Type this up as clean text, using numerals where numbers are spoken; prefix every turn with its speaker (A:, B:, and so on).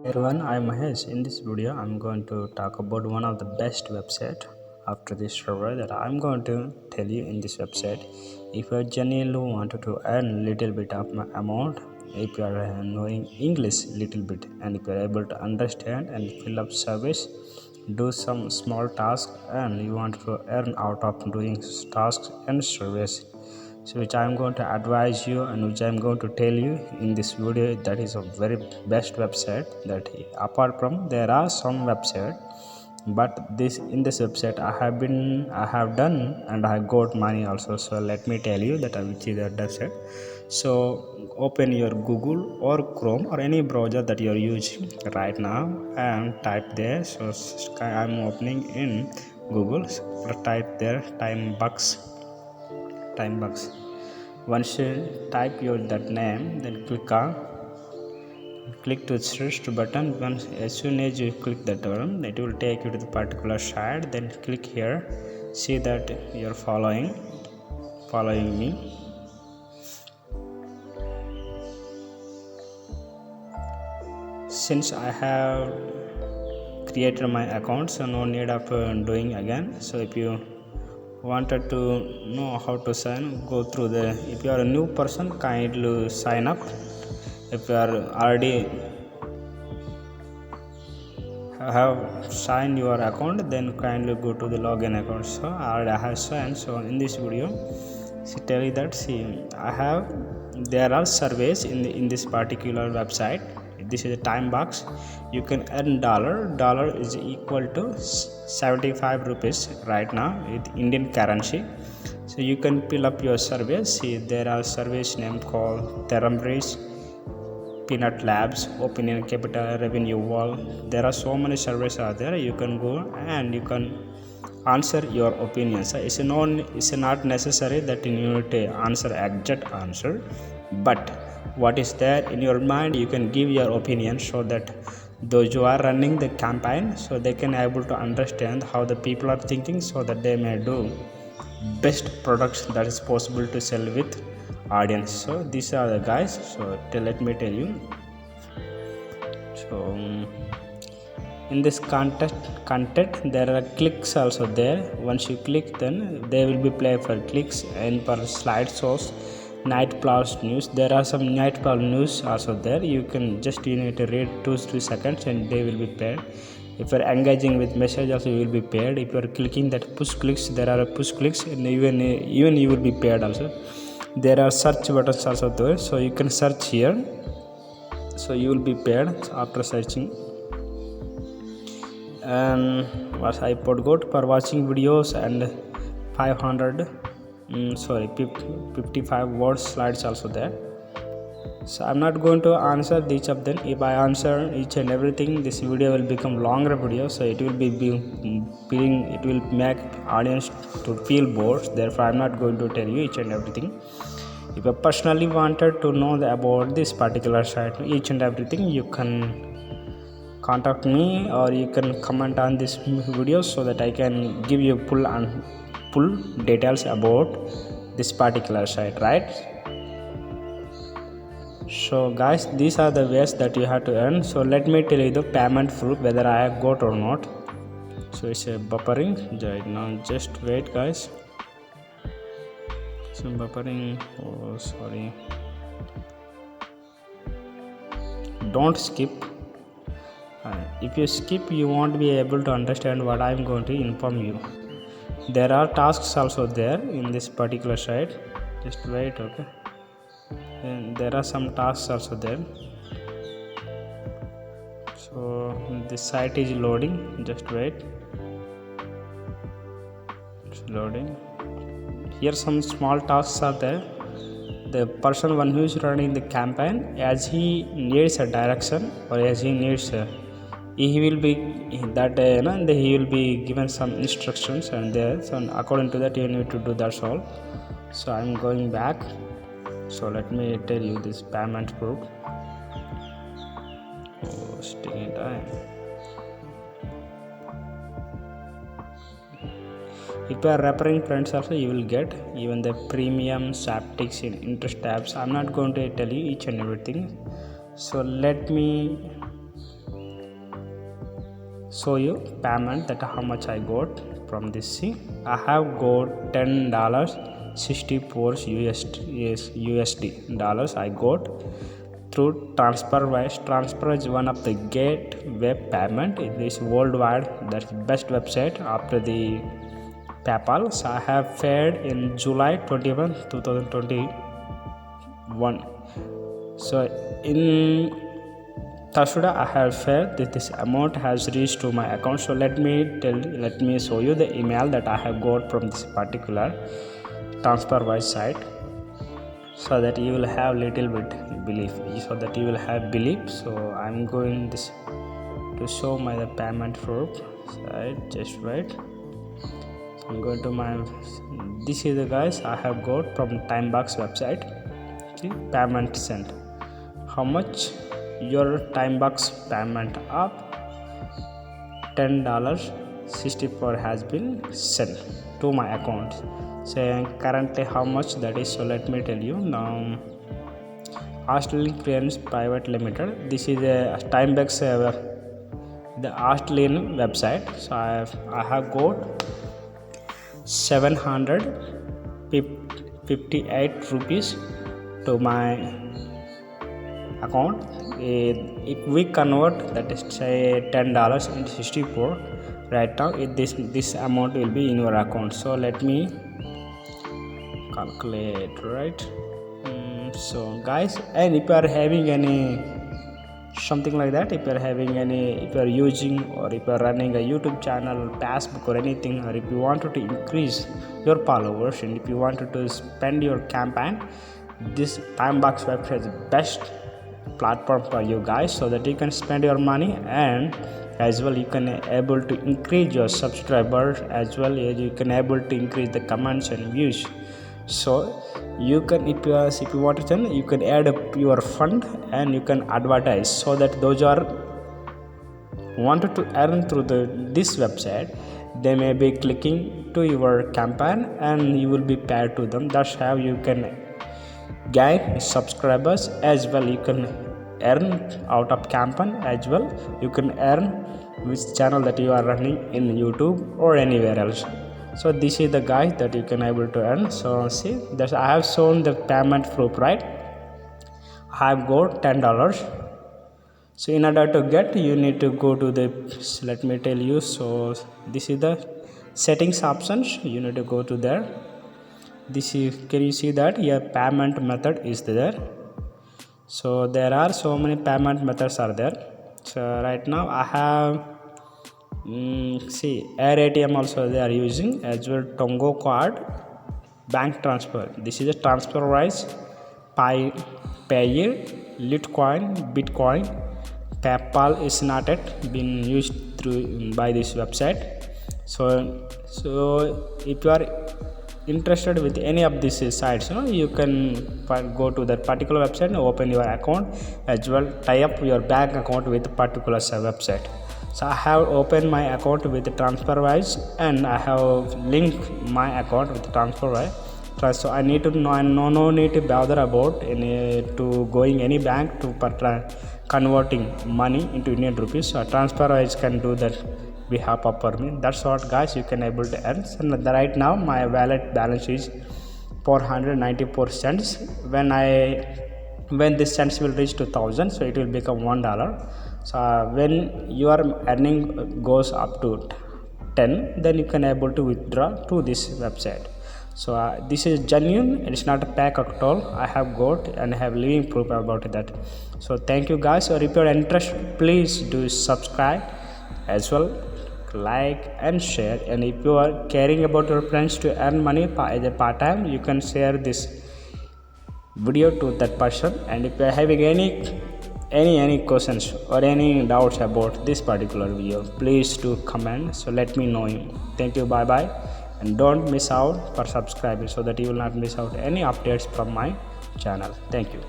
A: Everyone, I'm Mahesh. In this video, I'm going to talk about one of the best website after this server that I'm going to tell you in this website. If you genuinely wanted to earn little bit of amount, if you are knowing English little bit, and if you are able to understand and fill up service, do some small tasks, and you want to earn out of doing tasks and service, so which I'm going to advise you and which I'm going to tell you in this video, that is a very best website. That apart from there are some website, but this in this website I have done and I got money also. So let me tell you that which is that website. So open your Google or Chrome or any browser that you are using right now and type there. So I'm opening in Google. So type there time bucks. Once you type your that name, then click to search button. Once as soon as you click that button, it will take you to the particular site. Then click here. See that you're following me. Since I have created my account, so no need of doing again. So if you wanted to know how to sign, go through the, if you are a new person, kindly sign up. If you are already have signed your account, then kindly go to the login account. So I have signed. So in this video, tell you that, see, there are surveys in this particular website. This is a time box. You can earn dollar is equal to 75 rupees right now with Indian currency. So you can fill up your surveys. See, there are surveys name called Therambridge, Peanut Labs, Opinion Capital, Revenue Wall. There are so many surveys out there. You can go and you can answer your opinions. It's not necessary that you need to answer exact answer, but what is there in your mind, you can give your opinion, so that those who are running the campaign, so they can able to understand how the people are thinking, so that they may do best products that is possible to sell with audience. So these are the guys. So let me tell you. So in this content there are clicks also there. Once you click, then they will be play for clicks and per slide source. Night plus news, there are some night plus news also there. You need to read 2 seconds and they will be paid. If you are engaging with message also, you will be paid. If you are clicking that push clicks, there are push clicks, and even you will be paid also. There are search buttons also there, so you can search here, so you will be paid after searching. And what I forgot, for watching videos and 55 word slides also there. So I'm not going to answer each of them. If I answer each and everything, this video will become longer video, so it will it will make audience to feel bored. Therefore I'm not going to tell you each and everything. If you personally wanted to know about this particular site, each and everything, you can contact me or you can comment on this video, so that I can give you full details about this particular site, right? So guys, these are the ways that you have to earn. So let me tell you the payment proof, whether I have got or not. So it's a buffering right now. Just wait guys. So buffering, oh sorry, don't skip. If you skip, you won't be able to understand what I am going to inform you. There are tasks also there in this particular site. Just wait, okay? And there are some tasks also there. So this site is loading. Just wait. It's loading. Here some small tasks are there. The person one who is running the campaign, as he needs a direction or as he needs he will be he will be given some instructions, and there, so according to that you need to do, that's all. So I'm going back. So let me tell you this payment proof. Oh, it's taking time. If you are referring friends also, you will get even the premium haptics in interest tabs. I'm not going to tell you each and everything. So let me show you payment that how much I got from this. See, I have got $10.64 USD dollars I got through TransferWise. Transfer is one of the gateway payment. It is worldwide. That's the best website after the PayPal. So I have paid in July 21, 2021. So in Thursday I have felt that this amount has reached to my account. So let me show you the email that I have got from this particular TransferWise site, so that you will have little bit belief, so that you will have belief. So I'm going this to show my the payment proof site. Just wait. So I'm going to my, this is the guys I have got from Timebox website. See, payment sent. How much? Your Timebox payment up $10.64 has been sent to my account. So currently how much that is, so let me tell you now. Australian Clearance Private Limited, this is a Timebox the Australian website. So I have got 758 rupees to my account. If we convert, that is say $10 into 64 right now, this amount will be in your account. So let me calculate, right? So guys, and if you are having any something like that, if you are using, or if you are running a YouTube channel, Facebook or anything, or if you wanted to increase your followers, and if you wanted to spend your campaign, this Timebox website is the best platform for you guys, so that you can spend your money, and as well you can able to increase your subscribers, as well as you can able to increase the comments and views. So you can, if you want to, you can add up your fund and you can advertise, so that those are wanted to earn through this website, they may be clicking to your campaign and you will be paid to them. That's how you can gain subscribers, as well you can earn out of campaign, as well you can earn which channel that you are running in YouTube or anywhere else. So this is the guys that you can able to earn. So see that I have shown the payment proof, right? I have got $10. So in order to get, you need to go to the, let me tell you. So this is the settings options. You need to go to there. This is, can you see that your payment method is there? So there are so many payment methods are there. So right now I have see Air ATM also they are using, as well Tongo card, bank transfer. This is a TransferWise, Payeer, Litecoin, Bitcoin. PayPal is not yet being used through by this website. So if you are interested with any of these sites, you can go to that particular website and open your account, as well tie up your bank account with a particular website. So I have opened my account with TransferWise, and I have linked my account with TransferWise. So I need to no need to bother about to going any bank to converting money into Indian rupees. So TransferWise can do that behalf of for me. That's what guys you can able to earn. So right now my wallet balance is 494 cents. When this cents will reach 2000, so it will become $1. So when your earning goes up to 10, then you can able to withdraw to this website. So this is genuine, it's not a pack at all. I have got and I have living proof about that. So thank you guys. Or if you are interested, please do subscribe, as well like and share. And if you are caring about your friends to earn money as a part-time, you can share this video to that person. And if you are having any questions or any doubts about this particular video, please do comment, so let me know. Thank you, bye bye, and don't miss out for subscribing, so that you will not miss out any updates from my channel. Thank you.